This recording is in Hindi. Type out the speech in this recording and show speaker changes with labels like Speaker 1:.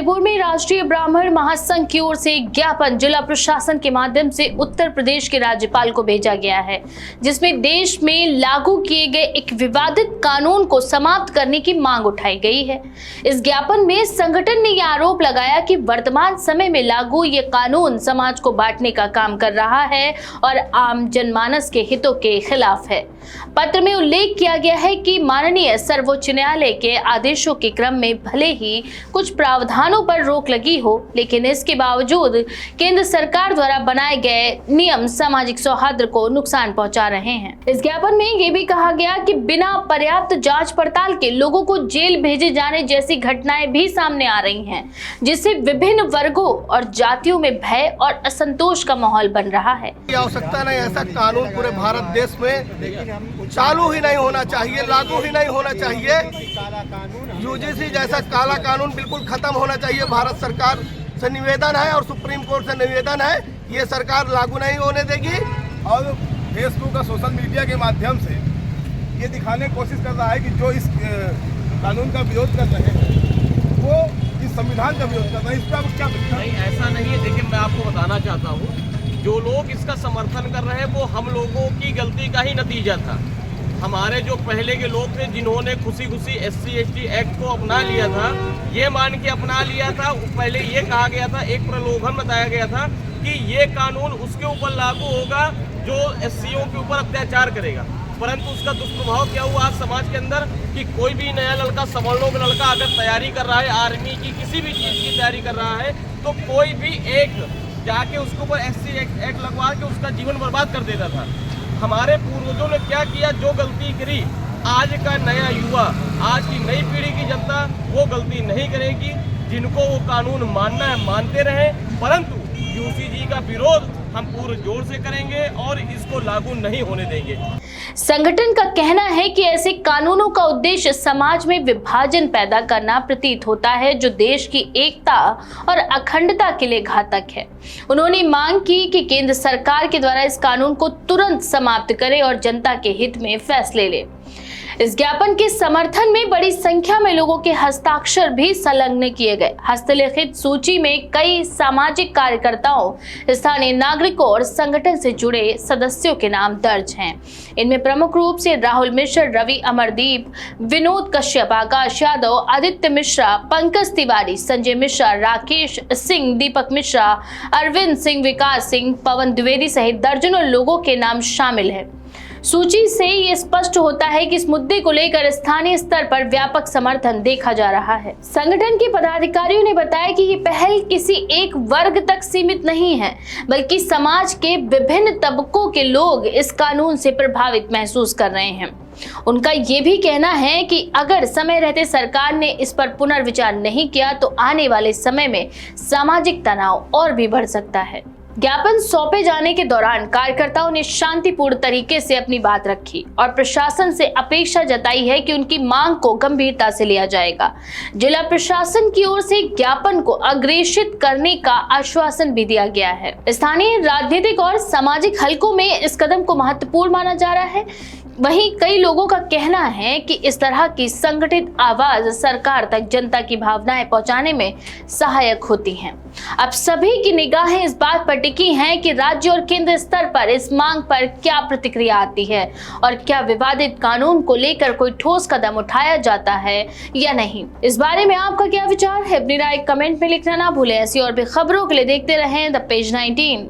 Speaker 1: फतेहपुर में राष्ट्रीय ब्राह्मण महासंघ की ओर से एक ज्ञापन जिला प्रशासन के माध्यम से उत्तर प्रदेश के राज्यपाल को भेजा गया है, जिसमें देश में लागू किए गए एक विवादित कानून को समाप्त करने की मांग उठाई गई है। इस ज्ञापन में संगठन ने यह आरोप लगाया कि वर्तमान समय में लागू ये कानून समाज को बांटने का काम कर रहा है और आम जनमानस के हितों के खिलाफ है। पत्र में उल्लेख किया गया है कि माननीय सर्वोच्च न्यायालय के आदेशों के क्रम में भले ही कुछ प्रावधानों पर रोक लगी हो, लेकिन इसके बावजूद केंद्र सरकार द्वारा बनाए गए नियम सामाजिक सौहार्द को नुकसान पहुंचा रहे हैं। इस ज्ञापन में यह भी कहा गया कि बिना पर्याप्त जांच पड़ताल के लोगों को जेल भेजे जाने जैसी घटनाएं भी सामने आ रही हैं, जिससे विभिन्न वर्गों और जातियों में भय और असंतोष का माहौल बन रहा है।
Speaker 2: आवश्यकता नहीं, ऐसा कानून पूरे भारत देश में चालू ही नहीं होना चाहिए, लागू ही नहीं होना चाहिए। यूजीसी जैसा काला कानून बिल्कुल खत्म होना चाहिए। भारत सरकार से निवेदन है और सुप्रीम कोर्ट से निवेदन है, ये सरकार लागू नहीं होने देगी।
Speaker 3: और फेसबुक और सोशल मीडिया के माध्यम से ये दिखाने की कोशिश कर रहा है कि जो इस कानून का विरोध कर रहे हैं वो इस संविधान का विरोध कर रहे हैं। इसका क्या
Speaker 4: नहीं, ऐसा नहीं है। लेकिन मैं आपको बताना चाहता हूँ, जो लोग इसका समर्थन कर रहे हैं वो हम लोगों की गलती का ही नतीजा था। हमारे जो पहले के लोग थे जिन्होंने खुशी खुशी SC/ST एक्ट को अपना लिया था, ये मान के अपना लिया था। पहले ये कहा गया था, एक प्रलोभन बताया गया था कि ये कानून उसके ऊपर लागू होगा जो SCओं के ऊपर अत्याचार करेगा। परंतु उसका दुष्प्रभाव क्या हुआ आज समाज के अंदर कि कोई भी नया लड़का, सवर्णों का लड़का अगर तैयारी कर रहा है, आर्मी की किसी भी चीज़ की तैयारी कर रहा है, तो कोई भी एक जाके उसके ऊपर SC एक्ट लगवा के उसका जीवन बर्बाद कर देता था। हमारे पूर्वजों ने क्या किया, जो गलती करी, आज का नया युवा, आज की नई पीढ़ी की जनता वो गलती नहीं करेगी। जिनको वो कानून मानना है मानते रहे, परंतु UCG का विरोध हम पूरे जोर से करेंगे और इसको लागू नहीं होने देंगे।
Speaker 1: संगठन का कहना है कि ऐसे कानूनों का उद्देश्य समाज में विभाजन पैदा करना प्रतीत होता है, जो देश की एकता और अखंडता के लिए घातक है। उन्होंने मांग की कि केंद्र सरकार के द्वारा इस कानून को तुरंत समाप्त करे और जनता के हित में फैसले ले। इस ज्ञापन के समर्थन में बड़ी संख्या में लोगों के हस्ताक्षर भी संलग्न किए गए। हस्तलिखित सूची में कई सामाजिक कार्यकर्ताओं, स्थानीय नागरिकों और संगठन से जुड़े सदस्यों के नाम दर्ज हैं। इनमें प्रमुख रूप से राहुल मिश्र, रवि अमरदीप, विनोद कश्यप, आकाश यादव, आदित्य मिश्रा, पंकज तिवारी, संजय मिश्रा, राकेश सिंह, दीपक मिश्रा, अरविंद सिंह, विकास सिंह, पवन द्विवेदी सहित दर्जनों लोगों के नाम शामिल है। सूची से ये स्पष्ट होता है कि इस मुद्दे को लेकर स्थानीय स्तर पर व्यापक समर्थन देखा जा रहा है। संगठन के पदाधिकारियों ने बताया कि ये पहल किसी एक वर्ग तक सीमित नहीं है, बल्कि समाज के विभिन्न तबकों के लोग इस कानून से प्रभावित महसूस कर रहे हैं। उनका ये भी कहना है कि अगर समय रहते सरकार ने इस पर पुनर्विचार नहीं किया तो आने वाले समय में सामाजिक तनाव और भी बढ़ सकता है। ज्ञापन सौंपे जाने के दौरान कार्यकर्ताओं ने शांतिपूर्ण तरीके से अपनी बात रखी और प्रशासन से अपेक्षा जताई है कि उनकी मांग को गंभीरता से लिया जाएगा। जिला प्रशासन की ओर से ज्ञापन को अग्रेषित करने का आश्वासन भी दिया गया है। स्थानीय राजनीतिक और सामाजिक हलकों में इस कदम को महत्वपूर्ण माना जा रहा है। वहीं कई लोगों का कहना है कि इस तरह की संगठित आवाज सरकार तक जनता की भावनाएं पहुंचाने में सहायक होती हैं। अब सभी की निगाहें इस बात पर टिकी हैं कि राज्य और केंद्र स्तर पर इस मांग पर क्या प्रतिक्रिया आती है और क्या विवादित कानून को लेकर कोई ठोस कदम उठाया जाता है या नहीं। इस बारे में आपका क्या विचार है, अपनी राय कमेंट में लिखना ना भूलें। ऐसी और भी खबरों के लिए देखते रहें द पेज 19।